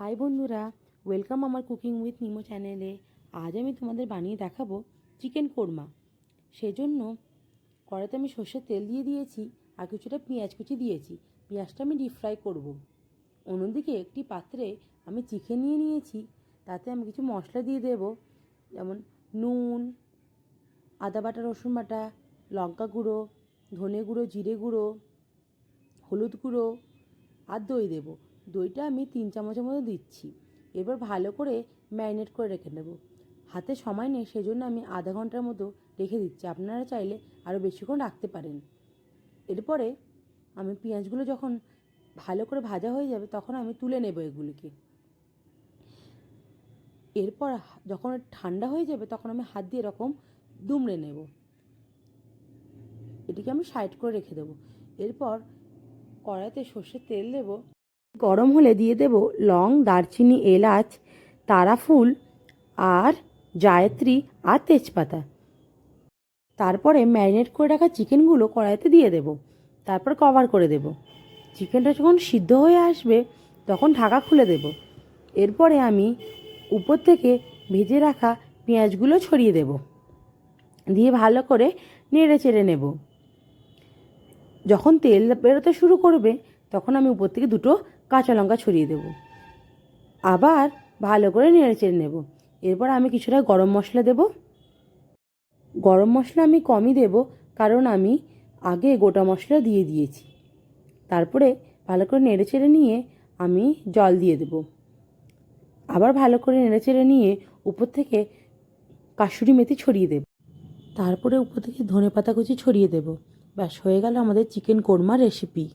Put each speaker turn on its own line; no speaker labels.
High বন্ধুরা, welcome আমার cooking with নিমো চ্যানেলে। আজ আমি তোমাদের বানিয়ে দেখাবো চিকেন কোরমা। সেজন্য কড়াইতে আমি সর্ষের তেল দিয়ে দিয়েছি আর কিছুটা পেঁয়াজ কুচি দিয়েছি। পেঁয়াজটা আমি ডিপ ফ্রাই করব। অন্যদিকে একটি পাত্রে আমি চিকেন নিয়ে নিয়েছি, তাতে আমি কিছু মশলা দিয়ে দেব, যেমন নুন, আদা বাটা, রসুন বাটা, লঙ্কা গুঁড়ো, ধনে গুঁড়ো, জিরে গুঁড়ো, হলুদ গুঁড়ো আর দই দেব। দইটা আমি 3 চামচের মতো দিচ্ছি। এবার ভালো করে ম্যারিনেট করে রেখে নেব। হাতে সময় নেই, সেজন্য আমি আধা ঘন্টার মতো রেখে দিচ্ছি। আপনারা চাইলে আরও বেশিক্ষণ রাখতে পারেন। এরপরে আমি পেঁয়াজগুলো যখন ভালো করে ভাজা হয়ে যাবে তখন আমি তুলে নেব এগুলিকে। এরপর যখন ঠান্ডা হয়ে যাবে তখন আমি হাত দিয়ে এরকম দুমড়ে নেব। এটিকে আমি সাইড করে রেখে দেবো। এরপর কড়াইতে সর্ষের তেল দেব। গরম হলে দিয়ে দেব লং, দারচিনি, এলাচ, তারাফুল আর জায়ত্রী আর তেজপাতা। তারপরে ম্যারিনেট করে রাখা চিকেনগুলো কড়াইতে দিয়ে দেব। তারপর কভার করে দেব। চিকেনটা যখন সিদ্ধ হয়ে আসবে তখন ঢাকা খুলে দেব। এরপরে আমি উপর থেকে ভেজে রাখা পেঁয়াজগুলো ছড়িয়ে দেব, দিয়ে ভালো করে নেড়ে চেড়ে নেব। যখন তেল বেরোতে শুরু করবে তখন আমি উপর থেকে 2টো কাঁচা লঙ্কা ছড়িয়ে দেব। আবার ভালো করে নেড়ে চেড়ে নেব। এরপর আমি কিছুটা গরম মশলা দেব। গরম মশলা আমি কমই দেব, কারণ আমি আগে গোটা মশলা দিয়ে দিয়েছি। তারপরে ভালো করে নেড়ে চেড়ে নিয়ে আমি জল দিয়ে দেব। আবার ভালো করে নেড়ে চেড়ে নিয়ে উপর থেকে কাসুরি মেথি ছড়িয়ে দেব। তারপরে উপর থেকে ধনেপাতা কুচি ছড়িয়ে দেব। ব্যাস, হয়ে গেল আমাদের চিকেন কোরমা রেসিপি।